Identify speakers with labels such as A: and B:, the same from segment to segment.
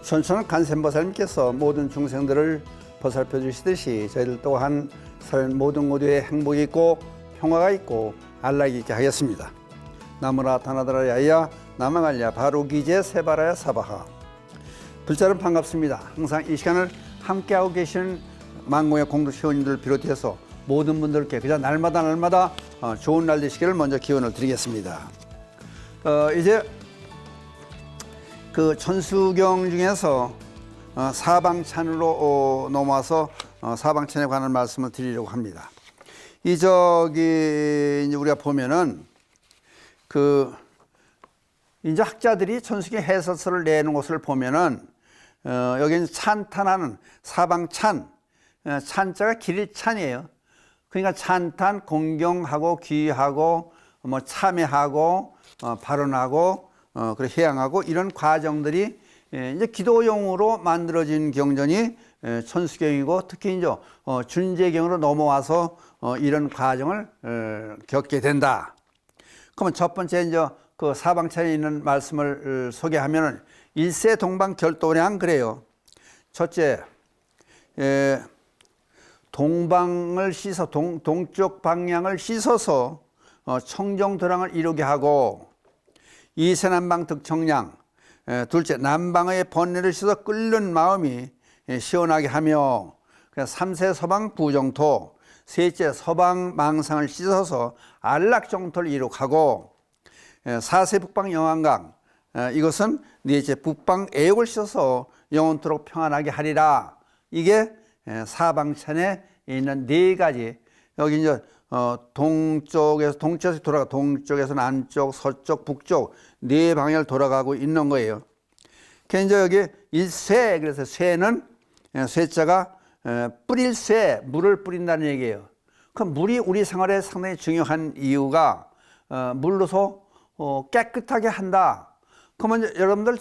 A: 천천한 간센보살님께서 모든 중생들을 보살펴 주시듯이 저희들 또한 살 모든 모두의 행복이 있고 평화가 있고 안락이 있게 하겠습니다. 나무라 다나다라야야 나망알야 바로기제 세바라야 사바하. 불자는 반갑습니다. 항상 이 시간을 함께하고 계시는 만공의 공덕 회원님들 비롯해서 모든 분들께 그냥 날마다 좋은 날 되시기를 먼저 기원을 드리겠습니다. 이제 그 천수경 중에서 사방찬으로 넘어와서 사방찬에 관한 말씀을 드리려고 합니다. 이제 우리가 보면은 이제 학자들이 천수경 해설서를 내는 것을 보면은 여기는 찬탄하는 사방찬, 찬자가 길찬이에요. 그러니까 찬탄, 공경하고 귀하고 뭐 참회하고 발언하고 그리고 해양하고 이런 과정들이 이제 기도용으로 만들어진 경전이 천수경이고 특히 이제 준제경으로 넘어와서 이런 과정을 겪게 된다. 그러면 첫 번째 이제 그 사방찬에 있는 말씀을 소개하면은 일세 동방 결도량 그래요. 첫째, 동방을 씻어 동쪽 방향을 씻어서 청정도량을 이루게 하고 이세남방 득청량. 둘째, 남방의 번뇌를 씻어 끓는 마음이 시원하게 하며 삼세 서방 부정토. 셋째, 서방 망상을 씻어서 안락정토를 이룩하고 사세 북방 영안강. 이것은 넷째, 북방 애욕을 씻어서 영원토록 평안하게 하리라. 이게 사방찬에 있는 네 가지. 여기 이제 동쪽에서 돌아가 동쪽에서 남쪽, 서쪽, 북쪽 네 방향을 돌아가고 있는 거예요. 그래서 여기 일쇄, 그래서 쇠는 쇠자가 뿌릴 쇠, 물을 뿌린다는 얘기예요. 그 물이 우리 생활에 상당히 중요한 이유가 물로서 깨끗하게 한다. 그러면 이제 여러분들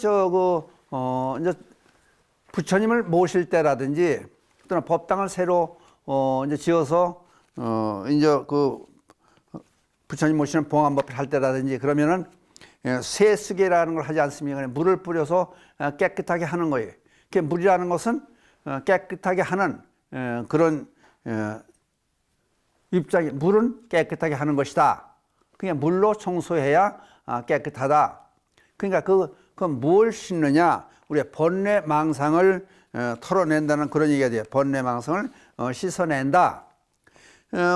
A: 이제 부처님을 모실 때라든지 또는 법당을 새로 이제 지어서 이제 그 부처님 모시는 봉안법을 할 때라든지 그러면은 쇠수계라는 걸 하지 않습니까? 물을 뿌려서 깨끗하게 하는 거예요. 그 물이라는 것은 깨끗하게 하는 그런 입장이, 물은 깨끗하게 하는 것이다. 그냥 물로 청소해야 깨끗하다. 그러니까 그 뭘 씻느냐? 우리의 번뇌 망상을 털어낸다는 그런 얘기가 돼요. 번뇌 망상을 씻어낸다.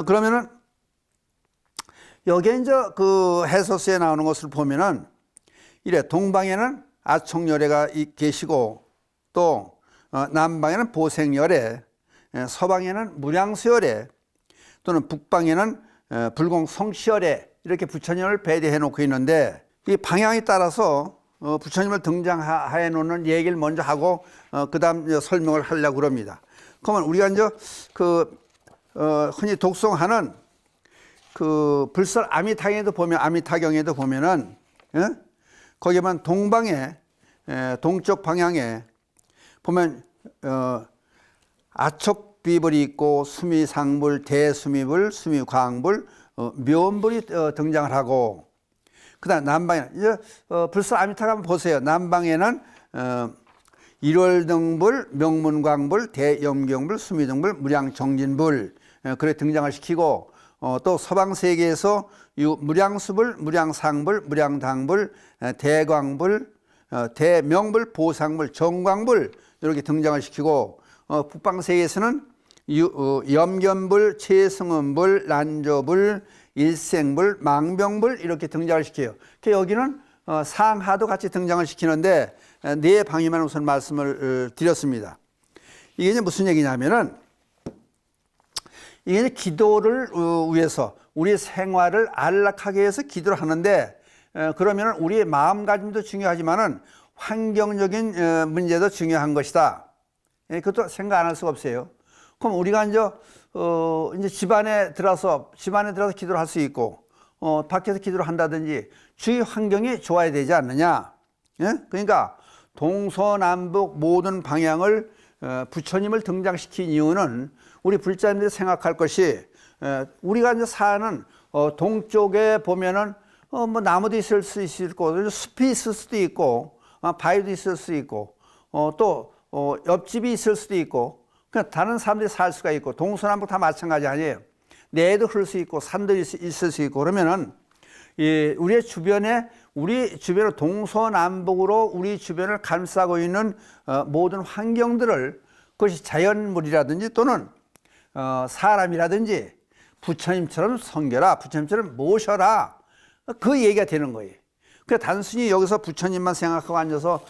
A: 그러면은 여기에 이제 그 해설서에 나오는 것을 보면은 이래 동방에는 아총열애가 계시고 또 남방에는 보생열애, 서방에는 무량수열애 또는 북방에는 불공성시열애 이렇게 부처님을 배대해 놓고 있는데 이 방향에 따라서 부처님을 등장해 놓는 얘기를 먼저 하고 그다음 설명을 하려고 그럽니다. 그러면 우리가 이제 흔히 독송하는 불설 아미타경에도 보면은 거기 보면 동방에 동쪽 방향에 보면 아촉비불이 있고 수미상불, 대수미불, 수미광불, 묘불이 등장을 하고 그다음 남방에 이제 불설 아미타경 한번 보세요. 남방에는 일월등불, 명문광불, 대염경불, 수미등불, 무량정진불 그래 등장을 시키고 또 서방 세계에서 무량수불, 무량상불, 무량당불, 대광불, 대명불, 보상불, 정광불 이렇게 등장을 시키고 북방 세계에서는 염견불, 최승원불, 난조불, 일생불, 망병불 이렇게 등장을 시켜요. 여기는 상하도 같이 등장을 시키는데 네 방위만 우선 말씀을 드렸습니다. 이게 이제 무슨 얘기냐면은 이게 이제 기도를 위해서 우리 생활을 안락하게 해서 기도를 하는데 그러면은 우리의 마음가짐도 중요하지만은 환경적인 문제도 중요한 것이다. 그것도 생각 안 할 수가 없어요. 그럼 우리가 이제 집안에 들어서 기도를 할 수 있고 밖에서 기도를 한다든지 주위 환경이 좋아야 되지 않느냐. 예? 그러니까 동서남북 모든 방향을 부처님을 등장시킨 이유는 우리 불자님들이 생각할 것이 우리가 이제 사는 동쪽에 보면은 뭐 나무도 있을 수 있고 숲이 있을 수도 있고 바위도 있을 수 있고 옆집이 있을 수도 있고, 그냥 다른 사람들이 살 수가 있고, 동서남북 다 마찬가지 아니에요. 내도 흐를 수 있고, 산도 있을 수 있고, 그러면은, 우리 주변에 동서남북으로 우리 주변을 감싸고 있는 모든 환경들을, 그것이 자연물이라든지 또는 사람이라든지 부처님처럼 섬겨라, 부처님처럼 모셔라, 그 얘기가 되는 거예요. 그러니까 단순히 여기서 부처님만 생각하고 앉아서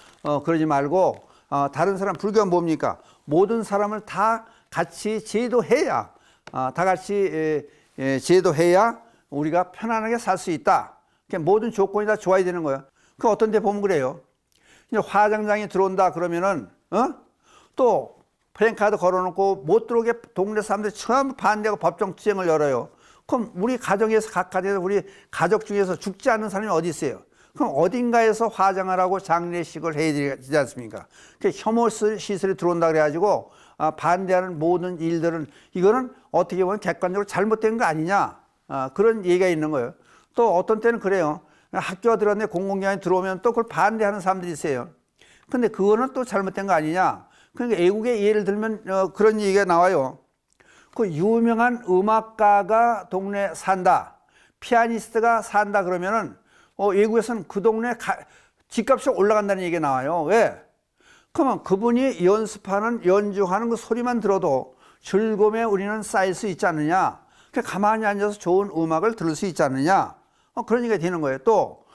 A: 그러지 말고, 다른 사람, 불교는 뭡니까? 모든 사람을 다 같이 제도해야, 다 같이 제도해야 우리가 편안하게 살 수 있다. 모든 조건이 다 좋아야 되는 거예요. 그 어떤 데 보면 그래요. 이제 화장장이 들어온다 그러면은, 또 플랜카드 걸어놓고 못 들어오게 동네 사람들이 처음 반대하고 법정 투쟁을 열어요. 그럼 우리 가정에서 각가에서 우리 가족 중에서 죽지 않는 사람이 어디 있어요? 그럼 어딘가에서 화장을 하고 장례식을 해야 되지 않습니까? 혐오 시설이 들어온다 그래가지고 반대하는 모든 일들은, 이거는 어떻게 보면 객관적으로 잘못된 거 아니냐, 그런 얘기가 있는 거예요. 또 어떤 때는 그래요. 학교가 들어왔는데 공공기관이 들어오면 또 그걸 반대하는 사람들이 있어요. 근데 그거는 또 잘못된 거 아니냐. 그러니까 애국의 예를 들면 그런 얘기가 나와요. 그 유명한 음악가가 동네에 산다, 피아니스트가 산다 그러면은 외국에서는 그 동네 집값이 올라간다는 얘기가 나와요. 왜? 그러면 그분이 연주하는 그 소리만 들어도 즐거움에 우리는 쌓일 수 있지 않느냐. 가만히 앉아서 좋은 음악을 들을 수 있지 않느냐. 그런 얘기가 되는 거예요. 또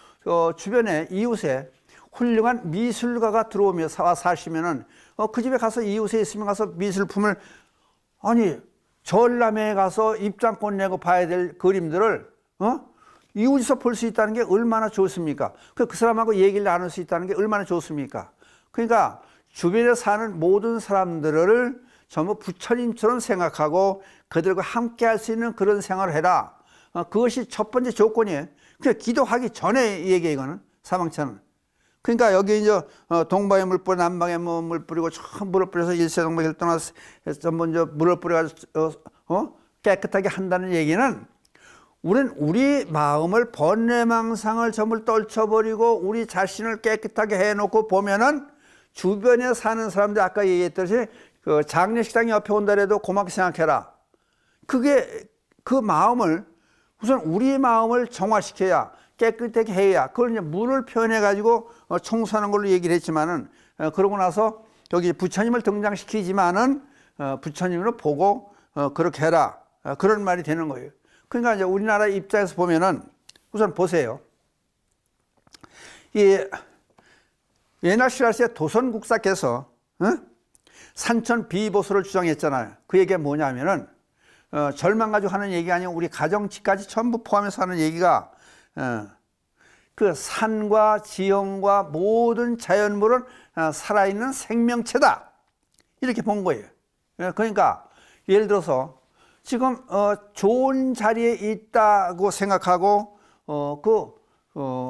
A: 주변에 이웃에 훌륭한 미술가가 들어오며 사시면은 그 집에 가서, 이웃에 있으면 가서 미술품을, 아니 전람회에 가서 입장권 내고 봐야 될 그림들을 이웃에서 볼 수 있다는 게 얼마나 좋습니까? 그 사람하고 얘기를 나눌 수 있다는 게 얼마나 좋습니까? 그러니까 주변에 사는 모든 사람들을 전부 부처님처럼 생각하고 그들과 함께 할 수 있는 그런 생활을 해라. 그것이 첫 번째 조건이에요. 그러니까 기도하기 전에 얘기해, 이거는 사망차는. 그러니까 여기 이제 동방에 물 뿌려, 남방에 물 뿌리고, 처음 물을 뿌려서 일세동방에 떠나서 전부 이제 물을 뿌려가지고 깨끗하게 한다는 얘기는, 우리는 우리 마음을, 번뇌망상을 전부 떨쳐버리고 우리 자신을 깨끗하게 해놓고 보면은 주변에 사는 사람들, 아까 얘기했듯이 그 장례식장이 옆에 온다래도 고맙게 생각해라. 그게 그 마음을, 우선 우리 마음을 정화시켜야, 깨끗하게 해야, 그걸 이제 물을 표현해가지고 청소하는 걸로 얘기를 했지만은, 그러고 나서 여기 부처님을 등장시키지만은 부처님으로 보고 그렇게 해라. 그런 말이 되는 거예요. 그러니까 이제 우리나라 입장에서 보면은, 우선 보세요. 이 옛날 시라시의 도선국사께서 산천 비보수를 주장했잖아요. 그 얘기가 뭐냐면은, 절만 가지고 하는 얘기가 아니고 우리 가정집까지 전부 포함해서 하는 얘기가, 그 산과 지형과 모든 자연물은 살아있는 생명체다, 이렇게 본 거예요. 그러니까 예를들어서 지금 좋은 자리에 있다고 생각하고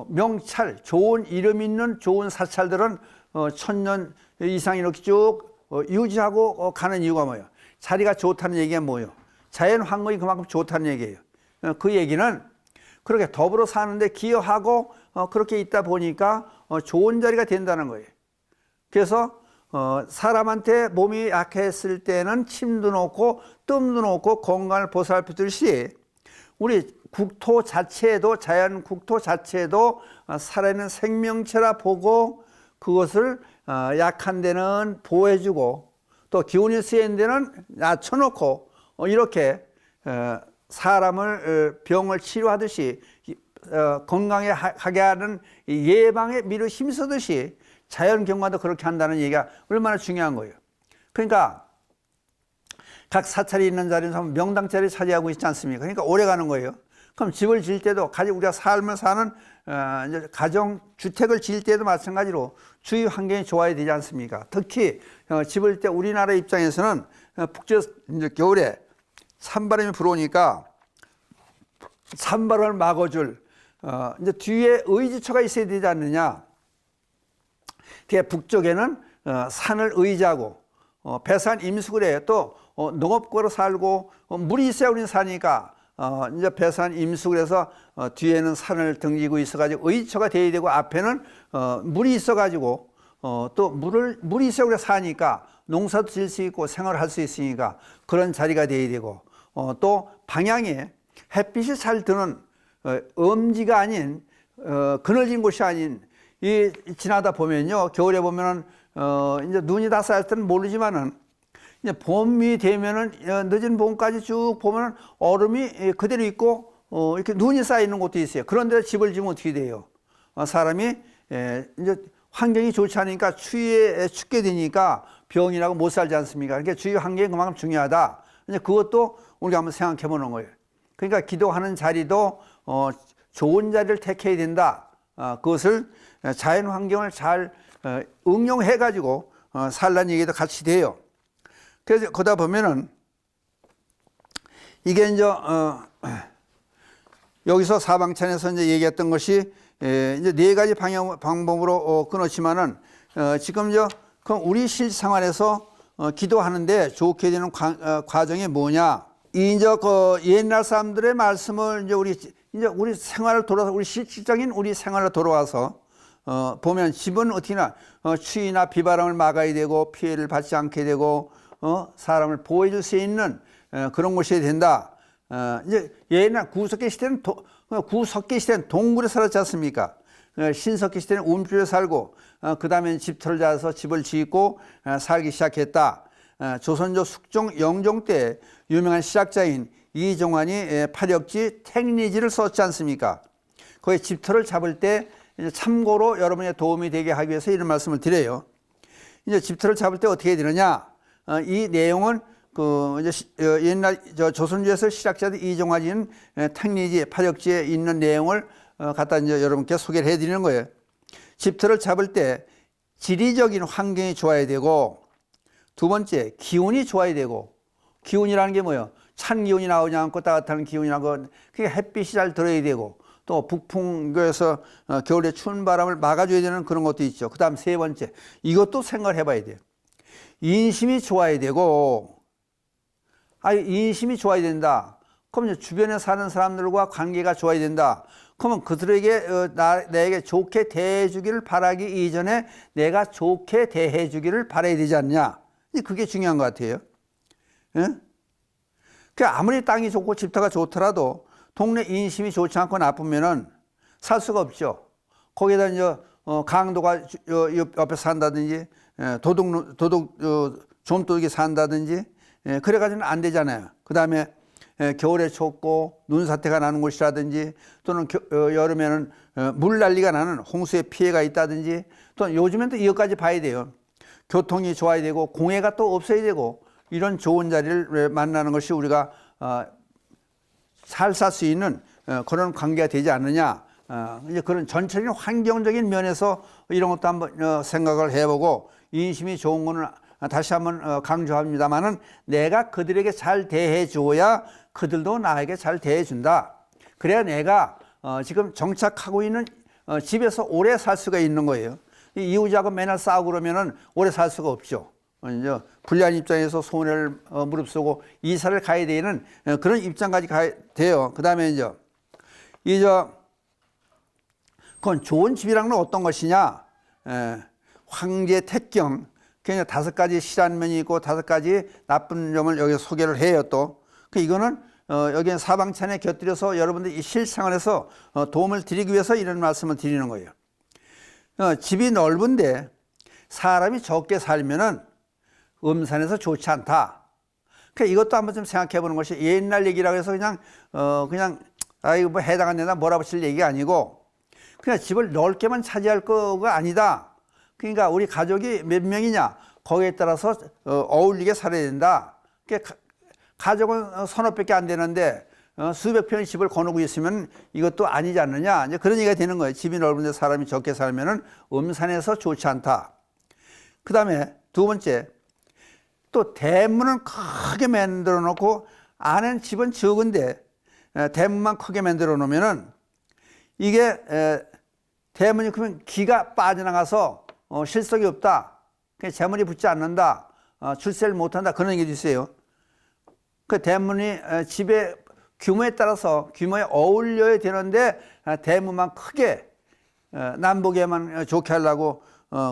A: 명찰, 좋은 이름 있는 좋은 사찰들은 1000년 이상 이렇게 쭉 유지하고 가는 이유가 뭐예요? 자리가 좋다는 얘기가 뭐예요? 자연 환경이 그만큼 좋다는 얘기예요. 그 얘기는 그렇게 더불어 사는데 기여하고 그렇게 있다 보니까 좋은 자리가 된다는 거예요. 그래서 사람한테 몸이 약했을 때는 침도 놓고 뜸도 놓고 건강을 보살피듯이, 우리 국토 자체도, 자연 국토 자체도 살아있는 생명체라 보고 그것을 약한 데는 보호해주고, 또 기운이 세인 데는 낮춰놓고, 이렇게 사람을 병을 치료하듯이 건강하게 하게 하는 예방에 미리 힘쓰듯이 자연 경관도 그렇게 한다는 얘기가 얼마나 중요한 거예요. 그러니까 각 사찰이 있는 자리는 명당 자리 차지하고 있지 않습니까? 그러니까 오래 가는 거예요. 그럼 집을 지을 때도, 우리가 삶을 사는 이제 가정 주택을 지을 때도 마찬가지로 주위 환경이 좋아야 되지 않습니까? 특히 집을 때 우리나라 입장에서는 북쪽 이제 겨울에 찬바람이 불어오니까 찬바람을 막아줄 이제 뒤에 의지처가 있어야 되지 않느냐. 뒤에 북쪽에는 산을 의지하고 배산 임숙을 해요. 또 농업거로 살고 물이 있어야 우리는 사니까 이제 배산 임숙을 해서 뒤에는 산을 등지고 있어가지고 의지처가 돼야 되고, 앞에는 물이 있어가지고 또 물이 있어야 우리가 사니까 농사도 지을 수 있고 생활을 할 수 있으니까 그런 자리가 돼야 되고, 또 방향에 햇빛이 잘 드는 엄지가 아닌 그늘진 곳이 아닌, 이 지나다 보면요, 겨울에 보면은 이제 눈이 다 쌓일 때는 모르지만은 이제 봄이 되면은 늦은 봄까지 쭉 보면은 얼음이 그대로 있고 이렇게 눈이 쌓여 있는 곳도 있어요. 그런데 집을 지으면 어떻게 돼요? 사람이 이제 환경이 좋지 않으니까 추위에 춥게 되니까 병이라고 못 살지 않습니까? 그러니까 주위 환경이 그만큼 중요하다. 이제 그것도 우리가 한번 생각해 보는 거예요. 그러니까 기도하는 자리도 좋은 자리를 택해야 된다. 그것을 자연 환경을 잘 응용해 가지고 살라는 얘기도 같이 돼요. 그래서 거다 보면은 이게 이제 여기서 사방찬에서 이제 얘기했던 것이 이제 네 가지 방법으로 끊었지만은 지금 그럼 우리 실생활에서 기도하는데 좋게 되는 과정이 뭐냐? 이제 그 옛날 사람들의 말씀을 이제 우리 생활을 돌아서 우리 실질적인 우리 생활로 돌아와서 보면 집은 어떻게나 추위나 비바람을 막아야 되고 피해를 받지 않게 되고 사람을 보호해 줄 수 있는 그런 곳이 된다. 이제 옛날 구석기 시대는 동굴에 살았지 않습니까? 신석기 시대는 움줄에 살고 그 다음에 집터를 짜서 집을 짓고 살기 시작했다. 조선조 숙종 영종 때 유명한 시작자인 이종환이 파력지 택리지를 썼지 않습니까? 거기 집터를 잡을 때 참고로 여러분의 도움이 되게 하기 위해서 이런 말씀을 드려요. 이제 집터를 잡을 때 어떻게 해야 되느냐? 이 내용은 이제 옛날 조선주에서 시작자들 이종환이는 택리지 파력지에 있는 내용을 갖다 이제 여러분께 소개를 해드리는 거예요. 집터를 잡을 때 지리적인 환경이 좋아야 되고, 두 번째 기운이 좋아야 되고, 기운이라는 게 뭐예요? 찬 기운이 나오지 않고 따뜻한 기운이라고, 그게 햇빛이 잘 들어야 되고, 또 북풍교에서 겨울에 추운 바람을 막아줘야 되는 그런 것도 있죠. 그 다음 세 번째, 이것도 생각을 해봐야 돼요. 인심이 좋아야 되고, 인심이 좋아야 된다. 그럼 이제 주변에 사는 사람들과 관계가 좋아야 된다. 그러면 그들에게 내게 좋게 대해주기를 바라기 이전에 내가 좋게 대해주기를 바라야 되지 않냐. 그게 중요한 것 같아요. 예? 아무리 땅이 좋고 집터가 좋더라도 동네 인심이 좋지 않고 나쁘면은 살 수가 없죠. 거기다 이제 강도가 옆에 산다든지 좀도둑이 산다든지 그래가지고는 안 되잖아요. 그 다음에 겨울에 춥고 눈사태가 나는 곳이라든지 또는 여름에는 물난리가 나는 홍수의 피해가 있다든지 또는 요즘엔 또 이것까지 봐야 돼요. 교통이 좋아야 되고 공해가 또 없어야 되고 이런 좋은 자리를 만나는 것이 우리가 잘 살 수 있는 그런 관계가 되지 않느냐. 이제 그런 전체적인 환경적인 면에서 이런 것도 한번 생각을 해보고 인심이 좋은 거는 다시 한번 강조합니다만은 내가 그들에게 잘 대해 주어야 그들도 나에게 잘 대해 준다. 그래야 내가 지금 정착하고 있는 집에서 오래 살 수가 있는 거예요. 이웃하고 맨날 싸우고 그러면은 오래 살 수가 없죠. 이제 불리한 입장에서 손해를 무릅쓰고 이사를 가야 되는 그런 입장까지 가야 돼요. 그 다음에 그건 좋은 집이라는 건 어떤 것이냐? 황제 택경. 그냥 5가지 실한 면이 있고 5가지 나쁜 점을 여기 소개를 해요. 또 이거는 여기 사방찬에 곁들여서 여러분들 이 실생활에서 도움을 드리기 위해서 이런 말씀을 드리는 거예요. 집이 넓은데 사람이 적게 살면은 음산에서 좋지 않다. 그러니까 이것도 한번 좀 생각해 보는 것이 옛날 얘기라고 해서 그냥 이거 뭐 해당 안 된다 몰아붙일 얘기가 아니고 그냥 집을 넓게만 차지할 거가 아니다. 그러니까 우리 가족이 몇 명이냐 거기에 따라서 어울리게 살아야 된다. 그러니까 가족은 서너 밖에 안 되는데 수백 평의 집을 거느고 있으면 이것도 아니지 않느냐. 이제 그런 얘기가 되는 거예요. 집이 넓은데 사람이 적게 살면은 음산해서 좋지 않다. 그 다음에 두 번째, 또 대문은 크게 만들어 놓고 안에는 집은 적은데 대문만 크게 만들어 놓으면은 이게 대문이 크면 기가 빠져나가서 실속이 없다. 재물이 붙지 않는다. 출세를 못한다. 그런 얘기도 있어요. 그 대문이 집의 규모에 따라서 규모에 어울려야 되는데 대문만 크게 남북에만 좋게 하려고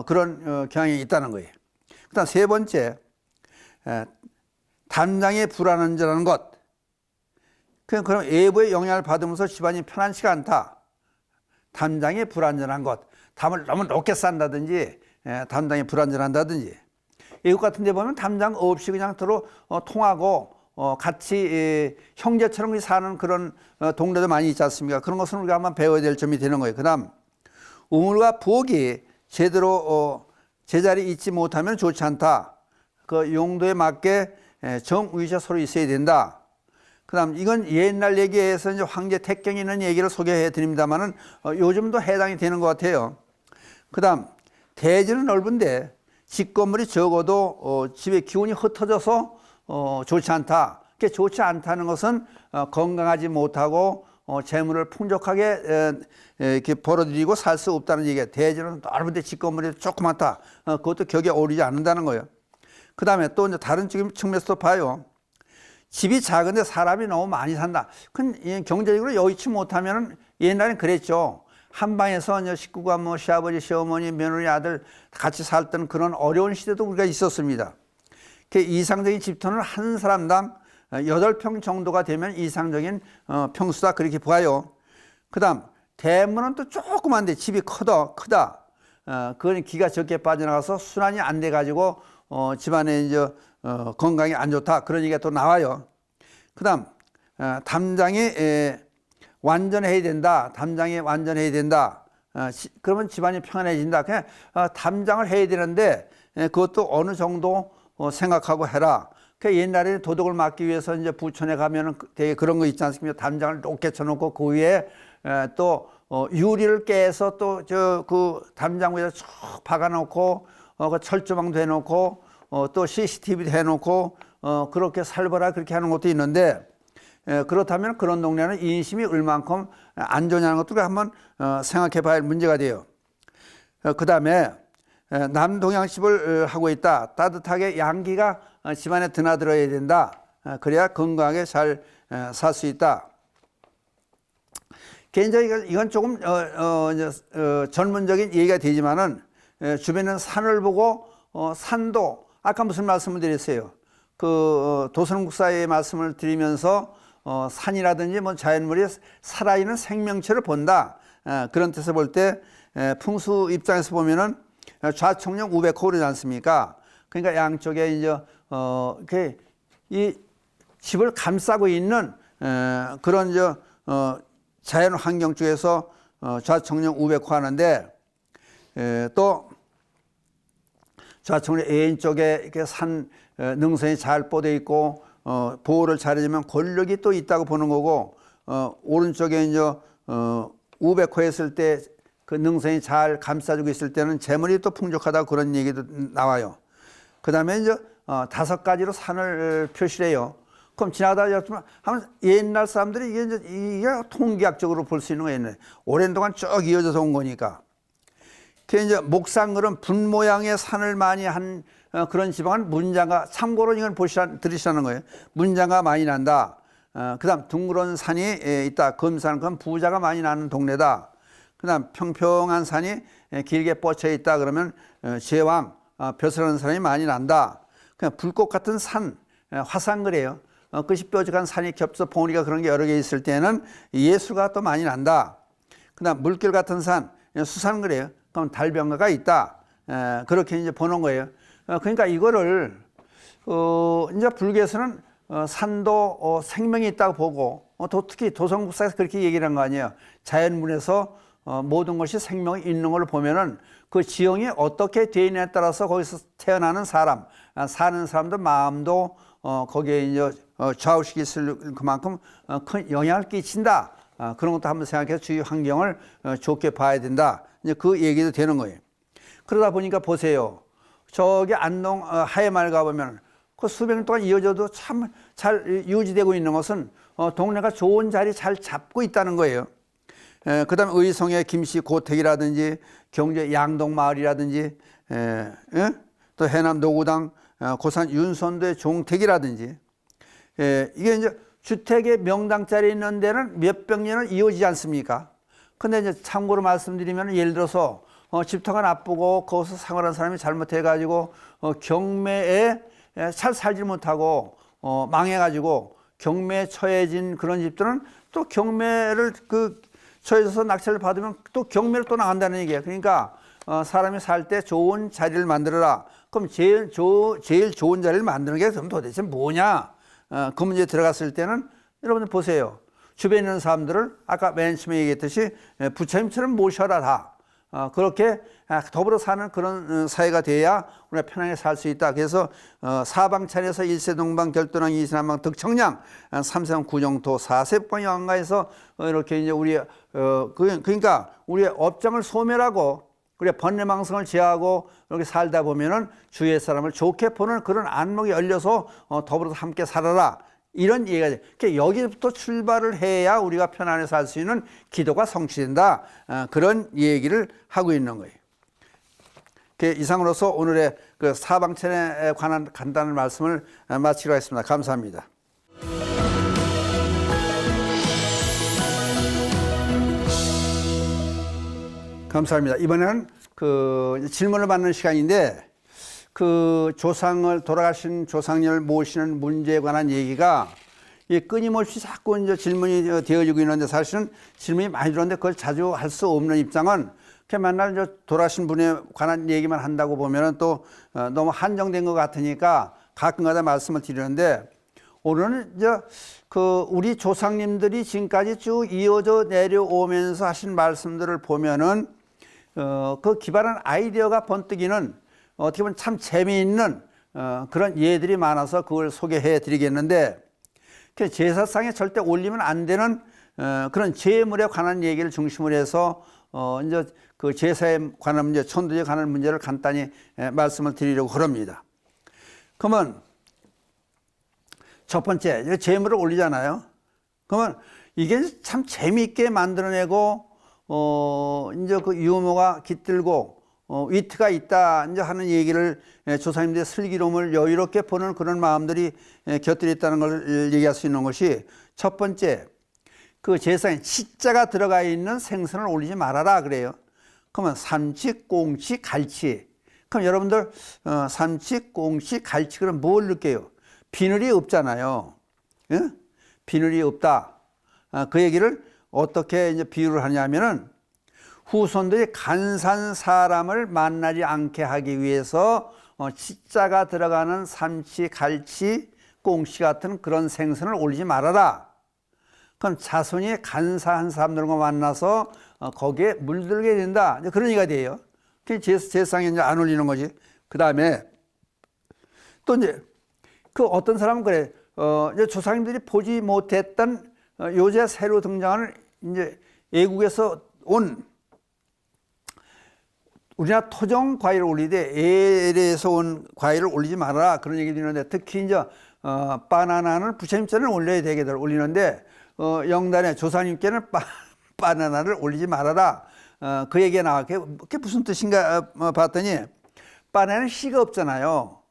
A: 그런 경향이 있다는 거예요. 그다음 세 번째, 담장에 불안한저라는 것. 그럼 외부의 영향을 받으면서 집안이 편안치가 않다. 담장에 불안전한 것. 담을 너무 높게 싼다든지 담장에 불안전한다든지. 외국 같은 데 보면 담장 없이 그냥 서로 통하고 같이 형제처럼 사는 그런 동네도 많이 있지 않습니까? 그런 것은 우리가 한번 배워야 될 점이 되는 거예요. 그 다음 우물과 부엌이 제대로 제자리에 있지 못하면 좋지 않다. 그 용도에 맞게 정의가 서로 있어야 된다. 그 다음 이건 옛날 얘기에서 이제 황제 택경이 있는 얘기를 소개해 드립니다만은 요즘도 해당이 되는 것 같아요. 그 다음 대지는 넓은데 집 건물이 적어도 집의 기운이 흩어져서 좋지 않다. 그게 좋지 않다는 것은 건강하지 못하고 재물을 풍족하게 이렇게 벌어들이고 살 수 없다는 얘기예요. 대지는 넓은데 집 건물이 조그맣다. 그것도 격에 어울리지 않는다는 거예요. 그 다음에 또 이제 다른 측면에서도 봐요. 집이 작은데 사람이 너무 많이 산다. 경제적으로 여의치 못하면 옛날엔 그랬죠. 한 방에서 이제 식구가 뭐 시아버지, 시어머니, 며느리, 아들 같이 살던 그런 어려운 시대도 우리가 있었습니다. 이상적인 집터는 한 사람당 8평 정도가 되면 이상적인 평수다 그렇게 봐요. 그 다음 대문은 또 조그만데 집이 크다. 그건 기가 적게 빠져나가서 순환이 안 돼가지고 집안에 이제 건강이 안 좋다 그런 얘기가 또 나와요. 그 다음 담장이 완전해야 된다. 담장이 완전해야 된다. 그러면 집안이 평안해진다. 그냥 담장을 해야 되는데 그것도 어느 정도 생각하고 해라. 옛날에 도덕을 막기 위해서 이제 부촌에 가면은 되게 그런 거 있지 않습니까? 담장을 높게 쳐놓고 그 위에 또 유리를 깨서 또 그 담장 위에 쭉 박아놓고 그 철조망도 해놓고 또 CCTV도 해놓고 그렇게 살벌하게 그렇게 하는 것도 있는데 그렇다면 그런 동네는 인심이 얼만큼 안 좋냐는 것도 한번 생각해 봐야 할 문제가 돼요. 그 다음에 남동양식을 하고 있다. 따뜻하게 양기가 집안에 드나들어야 된다. 그래야 건강하게 잘 살 수 있다. 개인적으로 이건 조금 전문적인 얘기가 되지만은 주변에 산을 보고 산도 아까 무슨 말씀을 드렸어요. 그 도선국사의 말씀을 드리면서 산이라든지 뭐 자연물이 살아있는 생명체를 본다. 그런 뜻을 볼 때 풍수 입장에서 보면은 좌청령 우백호 그러지 않습니까? 그러니까 양쪽에 이제 이 집을 감싸고 있는 그런 자연 환경 쪽에서 좌청령 우백호 하는데 또 좌청령 애인 쪽에 이렇게 산 능선이 잘 뻗어 있고 보호를 잘해주면 권력이 또 있다고 보는 거고 오른쪽에 이제 우백호 했을 때 그 능선이 잘 감싸주고 있을 때는 재물이 또 풍족하다고 그런 얘기도 나와요. 그 다음에 이제 5가지로 산을 표시해요. 그럼 지나가다 하면 옛날 사람들이 이게 통계학적으로 볼 수 있는 거예요. 오랜 동안 쭉 이어져서 온 거니까. 그 이제 목상글은 분 모양의 산을 많이 한 그런 지방은 문장가, 참고로 이건 들으시라는 거예요. 문장가 많이 난다. 그 다음 둥그런 산이 있다. 금산, 그건 부자가 많이 나는 동네다. 그 다음 평평한 산이 길게 뻗쳐 있다. 그러면 제왕, 벼슬하는 사람이 많이 난다. 그냥 불꽃 같은 산, 화산그래요. 끝이 뾰족한 산이 겹쳐 봉우리가 그런 게 여러 개 있을 때는 예수가 또 많이 난다. 그 다음 물결 같은 산, 수산그래요. 그럼 달병가가 있다. 그렇게 이제 보는 거예요. 그러니까 이거를 이제 불교에서는 산도 생명이 있다고 보고 특히 도성국사에서 그렇게 얘기를 한 거 아니에요. 자연문에서 모든 것이 생명이 있는 걸 보면은 그 지형이 어떻게 되어 있느냐에 따라서 거기서 태어나는 사람, 사는 사람들 마음도 거기에 이제 좌우시킬 그만큼 큰 영향을 끼친다. 그런 것도 한번 생각해서 주위 환경을 좋게 봐야 된다. 이제 그 얘기도 되는 거예요. 그러다 보니까 보세요. 저기 안동 하회마을 가보면 그 수백 년 동안 이어져도 참 잘 유지되고 있는 것은 동네가 좋은 자리 잘 잡고 있다는 거예요. 그 다음에 의성의 김씨 고택이라든지 경주의 양동마을이라든지 또 해남 노구당 고산 윤선도의 종택이라든지 이게 이제 주택의 명당짜리 있는 데는 몇백 년을 이어지지 않습니까? 근데 이제 참고로 말씀드리면 예를 들어서 집터가 나쁘고 거기서 생활한 사람이 잘못해가지고 경매에 잘 살지 못하고 망해가지고 경매에 처해진 그런 집들은 또 경매를 처해져서 낙찰을 받으면 또 경매를 또 나간다는 얘기예요. 그러니까 사람이 살 때 좋은 자리를 만들어라. 그럼 제일 좋은 자리를 만드는 게 그럼 도대체 뭐냐? 그 문제에 들어갔을 때는 여러분들 보세요. 주변에 있는 사람들을 아까 맨 처음에 얘기했듯이 부처님처럼 모셔라 다. 그렇게 더불어 사는 그런 사회가 돼야 우리가 편하게 살 수 있다. 그래서 사방찬에서 일세동방 결도랑 이세남방 득청량 삼세방 구정토 사세방 영가에서 이렇게 이제 우리 그러니까 우리의 업장을 소멸하고 우리 번뇌망성을 제하고 이렇게 살다 보면은 주위의 사람을 좋게 보는 그런 안목이 열려서 더불어서 함께 살아라. 이런 얘기가 돼. 그러니까 여기부터 출발을 해야 우리가 편안히 살 수 있는 기도가 성취된다. 그런 얘기를 하고 있는 거예요. 이상으로서 오늘의 그 사방천에 관한 간단한 말씀을 마치기로 하겠습니다. 감사합니다. 감사합니다. 이번에는 그 질문을 받는 시간인데 그 돌아가신 조상님을 모시는 문제에 관한 얘기가 끊임없이 자꾸 이제 질문이 되어지고 있는데 사실은 질문이 많이 들었는데 그걸 자주 할 수 없는 입장은 맨날 돌아가신 분에 관한 얘기만 한다고 보면은 또 너무 한정된 것 같으니까 가끔가다 말씀을 드리는데 오늘은 우리 조상님들이 지금까지 쭉 이어져 내려오면서 하신 말씀들을 보면은 그 기발한 아이디어가 번뜩이는 어떻게 보면 참 재미있는 그런 예들이 많아서 그걸 소개해 드리겠는데 제사상에 절대 올리면 안 되는 그런 제물에 관한 얘기를 중심으로 해서 이제 그 제사에 관한 문제, 천도에 관한 문제를 간단히 말씀을 드리려고 합니다. 그러면 첫 번째 제물을 올리잖아요. 그러면 이게 참 재미있게 만들어내고 이제 그 유머가 깃들고 위트가 있다 이제 하는 얘기를 조상님들의 슬기로움을 여유롭게 보는 그런 마음들이 곁들여 있다는 걸 얘기할 수 있는 것이 첫 번째, 그 제사에 치자가 들어가 있는 생선을 올리지 말아라 그래요. 그러면 삼치, 꽁치, 갈치. 그럼 여러분들 삼치, 꽁치, 갈치 그럼 뭘 느껴요? 비늘이 없잖아요. 예? 비늘이 없다. 그 얘기를 어떻게 이제 비유를 하냐면은 후손들이 간사한 사람을 만나지 않게 하기 위해서 치자가 들어가는 삼치, 갈치, 꽁치 같은 그런 생선을 올리지 말아라. 그럼 자손이 간사한 사람들과 만나서 거기에 물들게 된다. 그런 얘기가 돼요. 그게 제사상에 이제 안 올리는 거지. 그 다음에 또 이제 그 어떤 사람은 그래. 이제 조상님들이 보지 못했던 요새 새로 등장하는 이제 외국에서 온 우리나라 토종 과일을 올리되 LA에서 온 과일을 올리지 말아라 그런 얘기도 있는데 특히 이제 바나나는 부처님께는 올려야 되게들 올리는데 영단의 조상님께는 바나나를 올리지 말아라 그 얘기가 나와. 그게 무슨 뜻인가 봤더니 바나나는 씨가 없잖아요.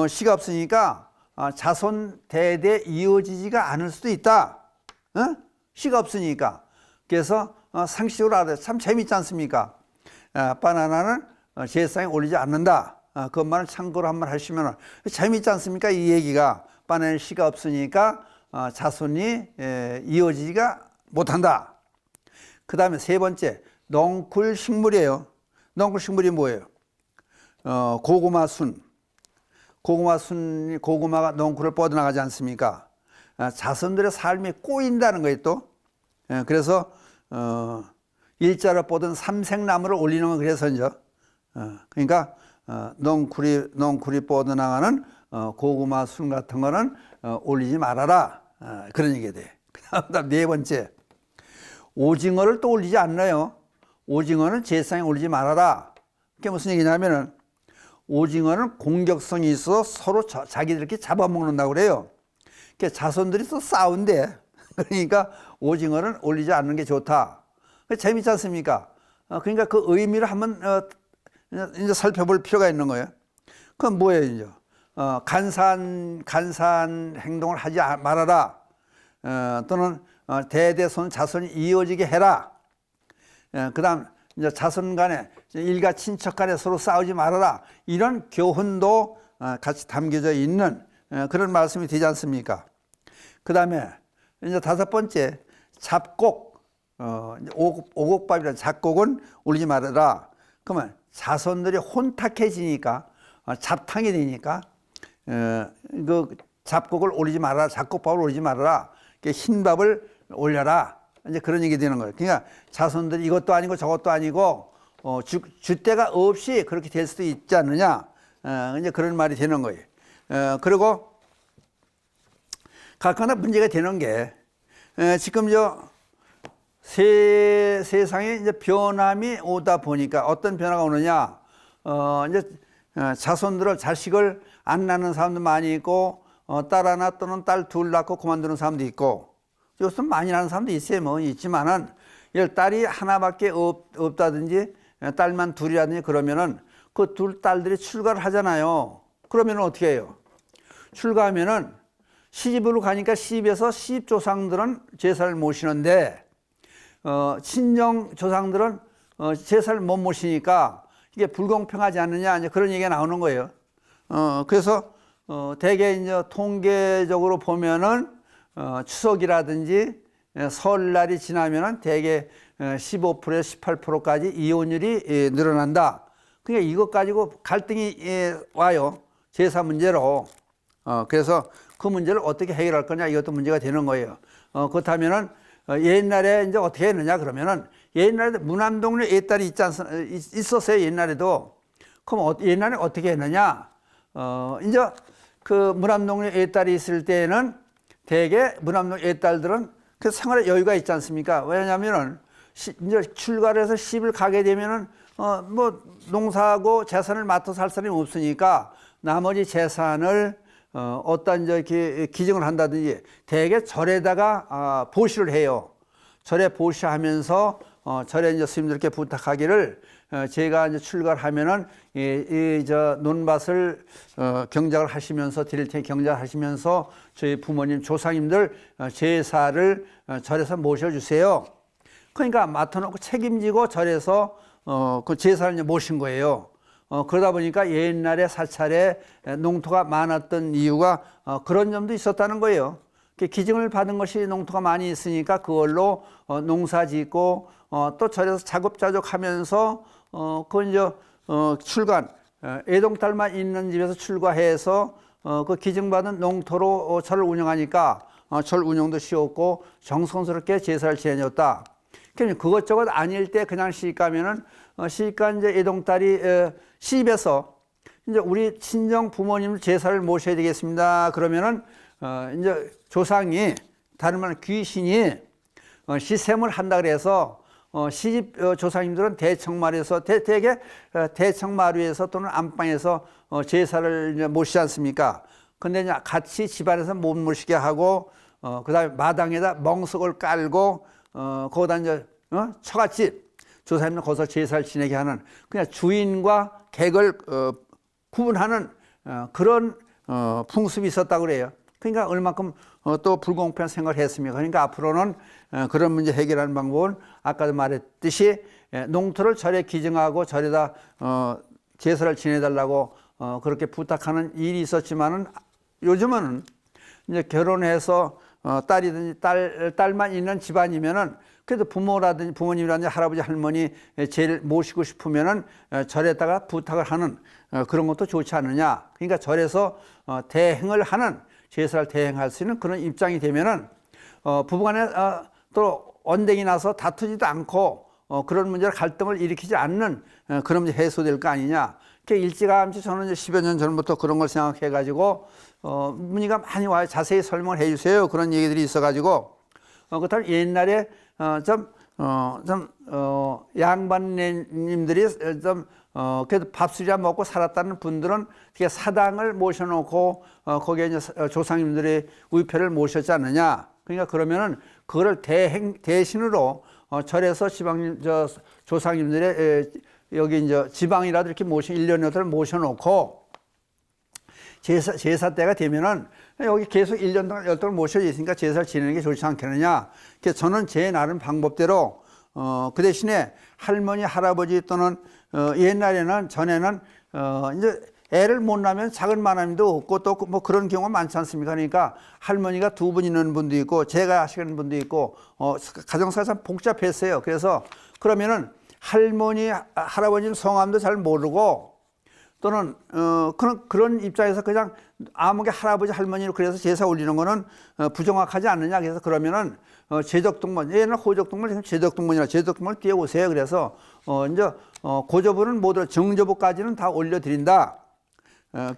A: 씨가 없으니까 자손 대대 이어지지가 않을 수도 있다. 씨가 없으니까. 그래서 상식적으로 알아요. 참 재밌지 않습니까? 바나나는 제사상에 올리지 않는다. 그것만을 참고로 한번 하시면 재밌지 않습니까? 이 얘기가 바나나는 씨가 없으니까 자손이 이어지지가 못한다. 그 다음에 세 번째, 넝쿨 식물이에요. 넝쿨 식물이 뭐예요? 고구마 순. 고구마가 넝쿨을 뻗어나가지 않습니까? 자손들의 삶이 꼬인다는 거예요 또. 그래서 일자로 뻗은 삼색나무를 올리는 건 그래서 이제 그러니까 넝쿨이 뻗어나가는 고구마 순 같은 거는 올리지 말아라 그런 얘기가 돼. 그다음 네 번째, 오징어를 또 올리지 않나요? 오징어는 제사상에 올리지 말아라. 그게 무슨 얘기냐면은 오징어는 공격성이 있어서 서로 자기들끼리 잡아먹는다고 그래요. 그러니까 자손들이 또 싸운대. 그러니까 오징어는 올리지 않는 게 좋다. 재밌지 않습니까? 그러니까 그 의미를 한번 이제 살펴볼 필요가 있는 거예요. 그건 뭐예요, 이제? 간사한 행동을 하지 말아라. 또는 대대손 자손이 이어지게 해라. 그 다음 이제 자손 간에 일가 친척 간에 서로 싸우지 말아라. 이런 교훈도 같이 담겨져 있는 그런 말씀이 되지 않습니까? 그 다음에 이제 다섯 번째, 잡곡, 오곡밥이라는 잡곡은 올리지 말아라. 그러면 자손들이 혼탁해지니까, 잡탕이 되니까, 그 잡곡을 올리지 말아라. 잡곡밥을 올리지 말아라. 흰밥을 올려라. 이제 그런 얘기 되는 거예요. 그러니까 자손들이 이것도 아니고 저것도 아니고, 줏대가 없이 그렇게 될 수도 있지 않느냐. 이제 그런 말이 되는 거예요. 그리고 각하나 문제가 되는 게, 지금 세상에 이제 변함이 오다 보니까 어떤 변화가 오느냐, 이제 자손들을 자식을 안 낳는 사람도 많이 있고, 딸 하나 또는 딸 둘 낳고 그만두는 사람도 있고, 요즘 많이 낳는 사람도 있어요. 뭐 있지만은 딸이 하나밖에 없다든지 딸만 둘이라든지 그러면은 그 둘 딸들이 출가를 하잖아요. 그러면은 어떻게 해요? 출가하면은 시집으로 가니까 시집에서 시집 조상들은 제사를 모시는데, 친정 조상들은 제사를 못 모시니까 이게 불공평하지 않느냐, 이제 그런 얘기가 나오는 거예요. 그래서 대개 이제 통계적으로 보면은 추석이라든지 설날이 지나면은 대개 15%에서 18%까지 이혼율이 늘어난다. 그러니까 이것 가지고 갈등이 와요. 제사 문제로. 그래서 그 문제를 어떻게 해결할 거냐, 이것도 문제가 되는 거예요. 그렇다면은 옛날에 이제 어떻게 했느냐 그러면은, 옛날에 무남동네 애딸이 있었어요. 옛날에도. 그럼 옛날에 어떻게 했느냐? 이제 그 무남동네 애딸이 있을 때는 대개 무남동 애딸들은 그 생활에 여유가 있지 않습니까? 왜냐하면은 이제 출가를 해서 시집을 가게 되면은 뭐 농사하고 재산을 맡아서 할 사람이 없으니까 나머지 재산을 어떤 이제 기증을 한다든지 대개 절에다가 보시를 해요. 절에 보시하면서 절에 이제 스님들께 부탁하기를, 제가 이제 출가를 하면은 저 논밭을 경작을 하시면서 드릴 테니 경작을 하시면서 저희 부모님 조상님들 제사를 절에서 모셔주세요. 그러니까 맡아놓고 책임지고 절에서 그 제사를 이제 모신 거예요. 그러다 보니까 옛날에 사찰에 농토가 많았던 이유가 그런 점도 있었다는 거예요. 기증을 받은 것이 농토가 많이 있으니까 그걸로 농사 짓고 또 절에서 자급자족 하면서 그 이제 출간, 애동딸만 있는 집에서 출가해서 그 기증받은 농토로 절을 운영하니까 절 운영도 쉬웠고 정성스럽게 제사를 지내줬다. 그러니까 그것저것 아닐 때 그냥 시집 가면은 시집간 이제 애동딸이 시집에서 이제 우리 친정 부모님을 제사를 모셔야 되겠습니다. 그러면은 이제 조상이, 다른 말은 귀신이 시샘을 한다 그래서 시집 조상님들은 대청마루에서 대개 대청마루에서 또는 안방에서 제사를 이제 모시지 않습니까? 근데 이제 같이 집안에서 못 모시게 하고 그다음에 마당에다 멍석을 깔고 거기다 이제 처갓집 조상님은 거기서 제사를 지내게 하는, 그냥 주인과 객을 구분하는 그런 풍습이 있었다고 그래요. 그러니까 얼마큼 또 불공평한 생각을 했습니까? 그러니까 앞으로는 그런 문제 해결하는 방법은 아까도 말했듯이 농토를 절에 기증하고 절에다 제사를 지내달라고 그렇게 부탁하는 일이 있었지만은, 요즘은 이제 결혼해서 딸이든지 딸만 있는 집안이면은 그래도 부모라든지 부모님이라든지 할아버지 할머니 제일 모시고 싶으면은 절에다가 부탁을 하는 그런 것도 좋지 않느냐. 그러니까 절에서 대행을 하는, 제사를 대행할 수 있는 그런 입장이 되면은 부부간에 또 언쟁이 나서 다투지도 않고 그런 문제를 갈등을 일으키지 않는 그런 문제 해소될 거 아니냐. 일찌감치 저는 이제 10여 년 전부터 그런 걸 생각해 가지고 문의가 많이 와요. 자세히 설명을 해 주세요. 그런 얘기들이 있어 가지고 그렇다면 옛날에 양반님들이 그래도 밥술이나 먹고 살았다는 분들은 사당을 모셔놓고 거기에 이제 조상님들의 위패를 모셨지 않느냐. 그러니까 그러면은 그거를 대신으로 절에서 조상님들의 여기 이제 지방이라도 이렇게 1년여들 모셔놓고 제사 때가 되면은 여기 계속 1년 동안 10동안 모셔져 있으니까 제사를 지내는 게 좋지 않겠느냐. 그래서 저는 제 나름 방법대로 그 대신에 할머니, 할아버지 또는 옛날에는 전에는 이제 애를 못 낳으면 작은 마남도 없고 또 뭐 그런 경우가 많지 않습니까? 그러니까 할머니가 두 분 있는 분도 있고 제가 하시는 분도 있고 가정사가 참 복잡했어요. 그래서 그러면은 할머니, 할아버지는 성함도 잘 모르고 또는 그런 입장에서 그냥 아무게 할아버지, 할머니로 그래서 제사 올리는 거는 부정확하지 않느냐. 그래서 그러면은 제적동문, 얘는 호적동문, 지금 제적동문이라 제적동문을 띄워오세요. 그래서 이제 고조부는 모두 정조부까지는 다 올려드린다.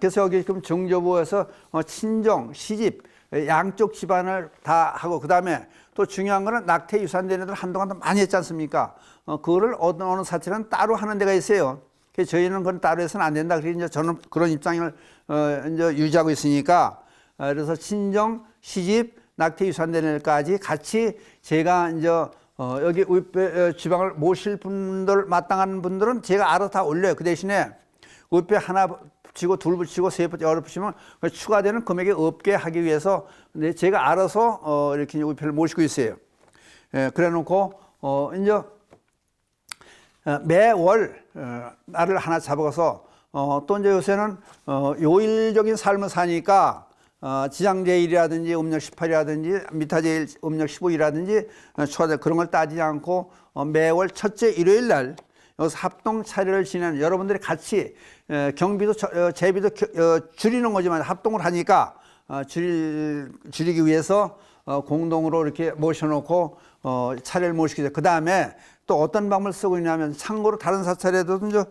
A: 그래서 여기 지금 정조부에서 친정, 시집 양쪽 집안을 다 하고 그다음에 또 중요한 거는 낙태 유산되는 애들 한동안 많이 했지 않습니까? 그거를 어느 사찰은 따로 하는 데가 있어요. 그래서 저희는 그건 따로 해서는 안 된다. 그래서 이제 저는 그런 입장을 이제 유지하고 있으니까 그래서 친정, 시집, 낙태 유산되는 애까지 같이 제가 이제 여기 지방을 모실 분들 마땅한 분들은 제가 알아서 다 올려요. 그 대신에 우표 하나 붙이고 둘 붙이고 세 여러 붙이면 추가되는 금액이 없게 하기 위해서 제가 알아서 이렇게 우표를 모시고 있어요. 그래놓고 이제 매월 날을 하나 잡아서 또 이제 요새는 요일적인 삶을 사니까 지장제일이라든지 음력 18이라든지 미타제일 음력 15이라든지 초대 그런 걸 따지지 않고 매월 첫째 일요일 날 여기서 합동 차례를 지내는 여러분들이 같이 경비도 제비도 줄이는 거지만 합동을 하니까 줄이기 위해서 공동으로 이렇게 모셔놓고 차례를 모시게 돼요. 그 다음에 또 어떤 방법을 쓰고 있냐면 참고로 다른 사찰에도 이제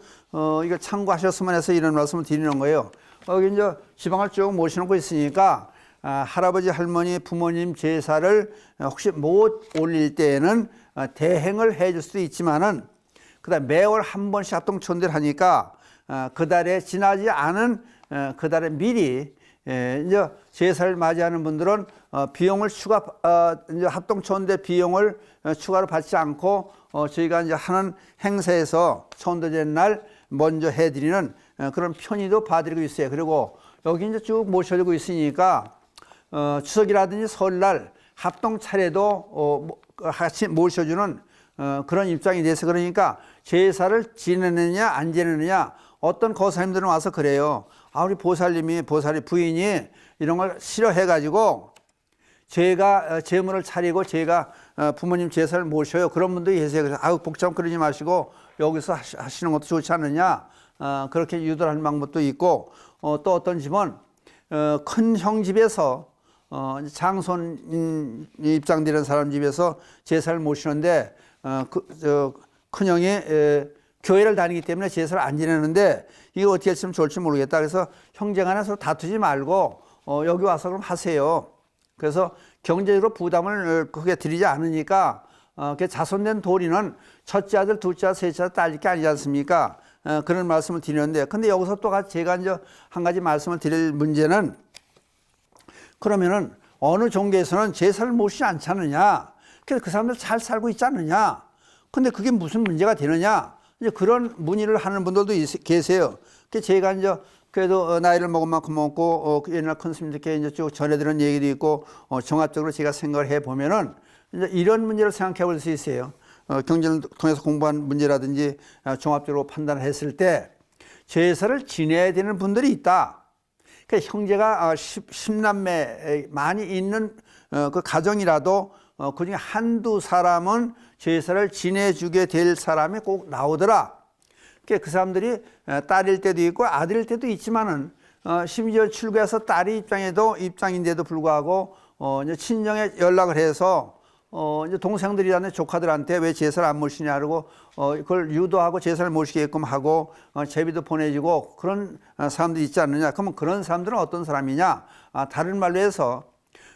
A: 이거 참고하셨으면 해서 이런 말씀을 드리는 거예요. 여기 이제 지방을 쭉 모셔놓고 있으니까 할아버지, 할머니, 부모님 제사를 혹시 못 올릴 때에는 대행을 해줄 수도 있지만은 그다음 매월 한 번씩 합동천대를 하니까 그 달에 지나지 않은 그 달에 미리 이제 제사를 맞이하는 분들은 비용을 추가 이제 합동천대 비용을 추가로 받지 않고 저희가 이제 하는 행사에서 천도제는 날 먼저 해드리는 그런 편의도 봐드리고 있어요. 그리고 여기 이제 쭉 모셔지고 있으니까 추석이라든지 설날 합동 차례도 같이 모셔주는 그런 입장이 돼서 그러니까 제사를 지내느냐 안 지내느냐 어떤 거사님들은 와서 그래요. 우리 보살님이 보살이 부인이 이런 걸 싫어해가지고 제가 제물을 차리고 제가 부모님 제사를 모셔요. 그런 분들이 계세요. 그래서 복잡 그러지 마시고 여기서 하시는 것도 좋지 않느냐. 그렇게 유도를 하는 방법도 있고 또 어떤 집은 큰 형 집에서 장손 입장되는 사람 집에서 제사를 모시는데 큰형이 교회를 다니기 때문에 제사를 안 지내는데 이거 어떻게 했으면 좋을지 모르겠다. 그래서 형제간에 서로 다투지 말고 여기 와서 그럼 하세요. 그래서 경제적으로 부담을 크게 드리지 않으니까 자손된 도리는 첫째 아들, 둘째 아들, 셋째 아들 딸릴 게 아니지 않습니까? 그런 말씀을 드리는데 근데 여기서 또 제가 이제 한 가지 말씀을 드릴 문제는 그러면은 어느 종교에서는 제사를 모시지 않지 않느냐. 그래서 그 사람들 잘 살고 있지 않느냐. 근데 그게 무슨 문제가 되느냐. 이제 그런 문의를 하는 분들도 계세요. 제가 이제 그래도 나이를 먹은 만큼 먹고 옛날 큰 스님들께 이제 쭉 전해드리는 얘기도 있고 종합적으로 제가 생각을 해 보면은 이제 이런 문제를 생각해 볼 수 있어요. 경전을 통해서 공부한 문제라든지 종합적으로 판단을 했을 때 제사를 지내야 되는 분들이 있다. 그러니까 형제가 10남매 많이 있는 그 가정이라도 그중에 한두 사람은 제사를 지내주게 될 사람이 꼭 나오더라. 그 사람들이 딸일 때도 있고 아들일 때도 있지만은 심지어 출가해서 딸이 입장인데도 불구하고 이제 친정에 연락을 해서 이제 동생들이라는 조카들한테 왜 제사를 안 모시냐 그러고 그걸 유도하고 제사를 모시게끔 하고 제비도 보내주고 그런 사람들이 있지 않느냐. 그러면 그런 사람들은 어떤 사람이냐. 다른 말로 해서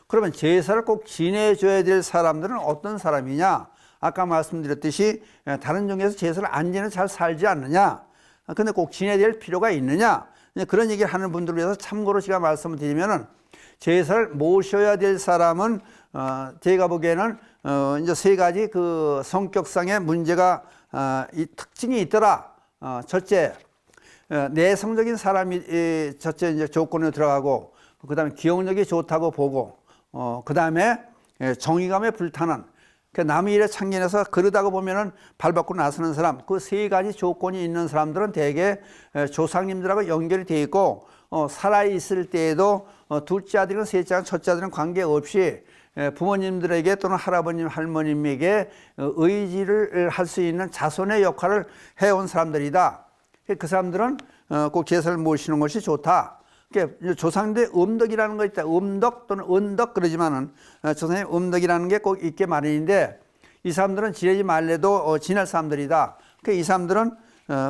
A: 그러면 제사를 꼭 지내줘야 될 사람들은 어떤 사람이냐. 아까 말씀드렸듯이 다른 종교에서 제사를 안 지내면 잘 살지 않느냐. 근데 꼭 지내야 될 필요가 있느냐. 그런 얘기를 하는 분들을 위해서 참고로 제가 말씀을 드리면은 제사를 모셔야 될 사람은 제가 보기에는 이제 세 가지 그 성격상의 문제가 이 특징이 있더라. 첫째, 내성적인 사람이 첫째 이제 조건으로 들어가고 그다음에 기억력이 좋다고 보고 그다음에 정의감에 불타는 그 남의 일에 참견해서 그러다가 보면은 발 받고 나서는 사람, 그 세 가지 조건이 있는 사람들은 대개 조상님들하고 연결이 돼 있고, 살아 있을 때에도 둘째 아들이나 셋째 아들, 첫째 아들은 관계없이 부모님들에게 또는 할아버님, 할머님에게 의지를 할 수 있는 자손의 역할을 해온 사람들이다. 그 사람들은 꼭 제사를 모시는 것이 좋다. 조상들의 음덕이라는 거 있다. 음덕 또는 은덕 그러지만은 조상의 음덕이라는 게 꼭 있게 마련인데, 이 사람들은 지내지 말래도 지낼 사람들이다. 이 사람들은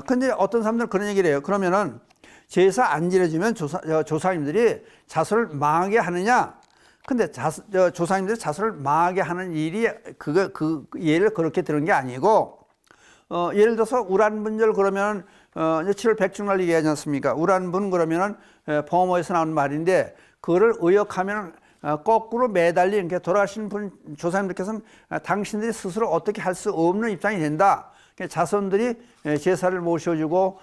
A: 근데 어떤 사람들은 그런 얘기를 해요. 그러면은 제사 안 지내주면 조상님들이 자손을 망하게 하느냐? 근데 조상님들이 자손을 망하게 하는 일이 그 예를 그렇게 들은 게 아니고, 예를 들어서 우란분절 그러면 이제 7월 백중날 얘기하지 않습니까? 우란분 그러면은 범어에서 나오는 말인데, 그거를 의역하면 거꾸로 매달린, 이렇게 돌아가신 분 조상님들께서는 당신들이 스스로 어떻게 할 수 없는 입장이 된다. 자손들이 제사를 모셔주고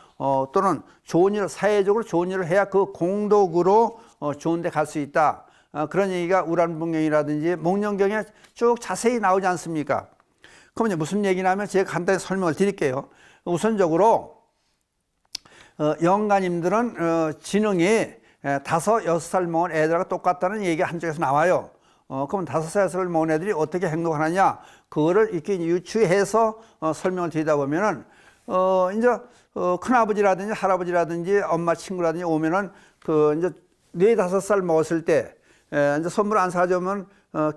A: 또는 좋은 일을, 사회적으로 좋은 일을 해야 그 공덕으로 좋은 데 갈 수 있다. 그런 얘기가 우란분경이라든지 목련경에 쭉 자세히 나오지 않습니까? 그럼 이제 무슨 얘기냐면 제가 간단히 설명을 드릴게요. 우선적으로 영가님들은 지능이 5, 6살 먹은 애들하고 똑같다는 얘기가 한쪽에서 나와요. 그럼 5, 6살 먹은 애들이 어떻게 행동하느냐, 그거를 이렇게 유추해서 설명을 드리다 보면은 이제 큰아버지라든지 할아버지라든지 엄마 친구라든지 오면은 이제 4, 5살 먹었을 때 이제 선물 안 사주면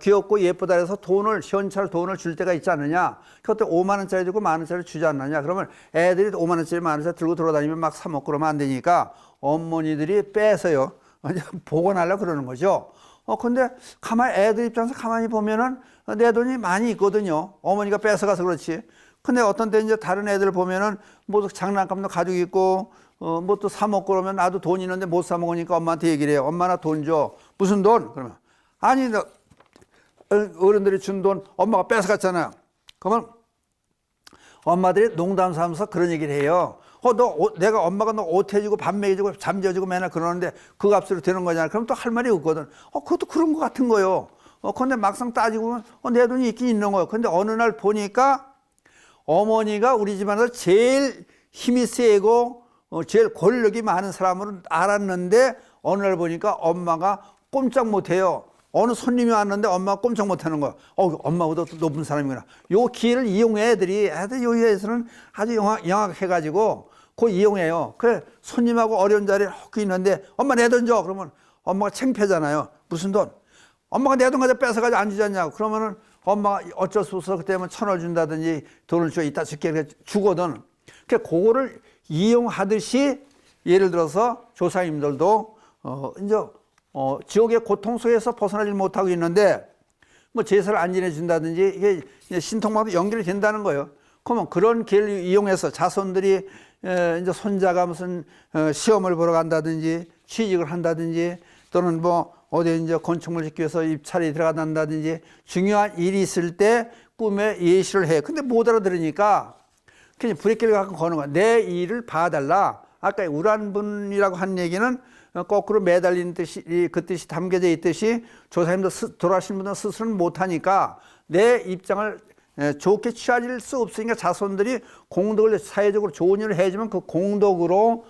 A: 귀엽고 예쁘다 해서 현찰 돈을 줄 때가 있지 않느냐. 그것도 5만 원짜리 주고 1만 원짜리 주지 않느냐. 그러면 애들이 5만 원짜리 1만 원짜리 들고 돌아다니면 막 사 먹고 그러면 안 되니까 어머니들이 빼서요 보관하려고 그러는 거죠. 근데 가만히 애들 입장에서 가만히 보면은 내 돈이 많이 있거든요. 어머니가 뺏어가서 그렇지. 근데 어떤 때 이제 다른 애들 보면은 뭐 장난감도 가지고 있고 뭐 또 사 먹고 그러면 나도 돈 있는데 못 사 먹으니까 엄마한테 얘기를 해요. 엄마 나 돈 줘. 무슨 돈? 그러면 아니 너 어른들이 준 돈 엄마가 뺏어갔잖아. 그러면 엄마들이 농담 삼아서 그런 얘기를 해요. 내가 엄마가 너 옷 해주고 밥 먹여주고 잠 재워주고 맨날 그러는데 그 값으로 되는 거잖아. 그럼 또 할 말이 없거든. 그것도 그런 거 같은 거요. 근데 막상 따지고 보면 내 돈이 있긴 있는 거예요. 근데 어느 날 보니까 어머니가 우리 집안에서 제일 힘이 세고 제일 권력이 많은 사람으로 알았는데 어느 날 보니까 엄마가 꼼짝 못해요. 어느 손님이 왔는데 엄마가 꼼짝 못하는 거야. 엄마보다 높은 사람이구나. 요 기회를 이용해 애들이 요에서는 아주 영악해가지고 그거 이용해요. 그래 손님하고 어려운 자리에 헛 있는데 엄마 내 돈 줘. 그러면 엄마가 창피하잖아요. 무슨 돈? 엄마가 내 돈 가져 뺏어가지고 안 주잖냐고. 그러면은 엄마가 어쩔 수 없어 그때면 1,000원 준다든지 돈을 줘 이따 줄게 주거든. 그거를 이용하듯이 예를 들어서 조상님들도 이제 지옥의 고통 속에서 벗어나지 못하고 있는데 뭐 제사를 안 지내준다든지 이게 신통과도 연결이 된다는 거예요. 그러면 그런 기회를 이용해서 자손들이 이제 손자가 무슨 시험을 보러 간다든지 취직을 한다든지 또는 뭐 어디 이제 건축물 짓기 위해서 입찰이 들어간다든지 중요한 일이 있을 때 꿈에 예시를 해. 근데 못 알아들으니까 그냥 불의길을 갖고 거는 거야. 내 일을 봐달라. 아까 우란분이라고 한 얘기는 거꾸로 매달리는 뜻이, 그 뜻이 담겨져 있듯이 조상님도 돌아가신 분들은 스스로는 못하니까 내 입장을 좋게 취할 수 없으니까 자손들이 공덕을 사회적으로 좋은 일을 해주면 그 공덕으로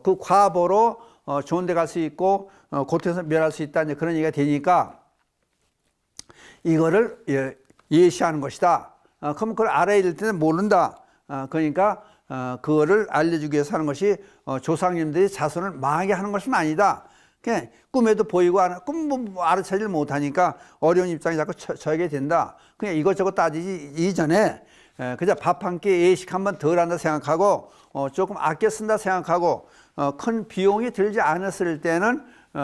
A: 그 과보로 좋은 데 갈 수 있고 고통에서 면할 수 있다. 그런 얘기가 되니까 이거를 예시하는 것이다. 그럼 그걸 알아야 될 때는 모른다. 그러니까 그거를 알려주기 위해서 하는 것이 조상님들이 자손을 망하게 하는 것은 아니다. 그냥 꿈에도 보이고 꿈 뭐 알아차지를 못하니까 어려운 입장에 자꾸 처하게 된다. 그냥 이것저것 따지기 이전에 그냥 밥 한 끼 예식 한번 덜 한다 생각하고 조금 아껴 쓴다 생각하고 큰 비용이 들지 않았을 때는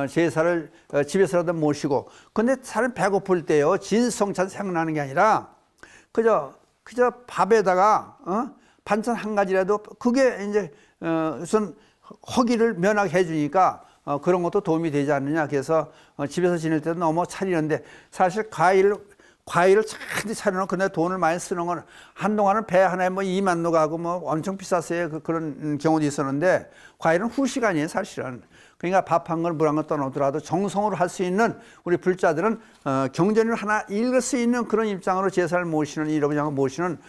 A: 제사를 집에서라도 모시고, 근데 사람 배고플 때요 진성찬 생각나는 게 아니라 그저 밥에다가 반찬 한 가지라도 그게 이제 우선 허기를 면하게 해주니까 그런 것도 도움이 되지 않느냐. 그래서 집에서 지낼 때도 너무 차리는데 사실 과일 과일을 잔뜩 차려놓고 근데 돈을 많이 쓰는 건 한동안은 배 하나에 뭐 2만 도 가고 뭐 엄청 비쌌어요. 그런 경우도 있었는데 과일은 후시간이에요, 사실은. 그러니까 밥 한 걸 물 한 걸 떠나더라도 정성으로 할 수 있는 우리 불자들은 경전을 하나 읽을 수 있는 그런 입장으로 제사를 모시는 이러고장을 모시는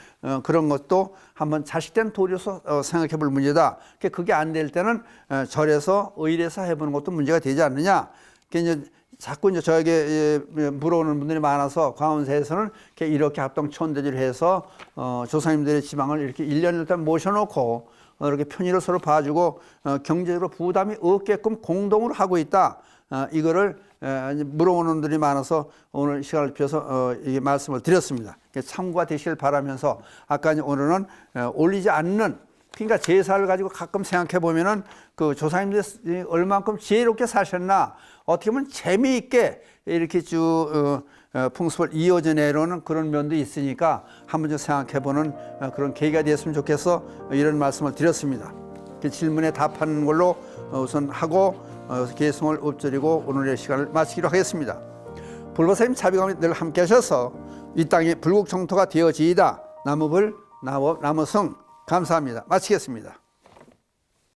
A: 그런 것도 한번 자식된 도리로서 생각해 볼 문제다. 그게 안 될 때는 절에서 의례서 해보는 것도 문제가 되지 않느냐. 이제 자꾸 이제 저에게 물어오는 분들이 많아서 광운사에서는 이렇게 합동천대제를 해서 조상님들의 지방을 이렇게 1년 일단 모셔놓고 이렇게 편의를 서로 봐주고 경제적으로 부담이 없게끔 공동으로 하고 있다. 이거를 물어오는 분들이 많아서 오늘 시간을 비워서 이 말씀을 드렸습니다. 참고가 되시길 바라면서 아까 오늘은 올리지 않는, 그러니까 제사를 가지고 가끔 생각해 보면은 그 조상님들이 얼만큼 지혜롭게 사셨나, 어떻게 보면 재미있게 이렇게 쭉 풍습을 이어져 내려오는 그런 면도 있으니까 한번 좀 생각해 보는 그런 계기가 됐으면 좋겠어 이런 말씀을 드렸습니다. 질문에 답하는 걸로 우선 하고 개성을 읊조리고 오늘의 시간을 마치기로 하겠습니다. 불보살님 자비감이 늘 함께 하셔서 이 땅이 불국청토가 되어지이다. 나무불 나무성 감사합니다. 마치겠습니다.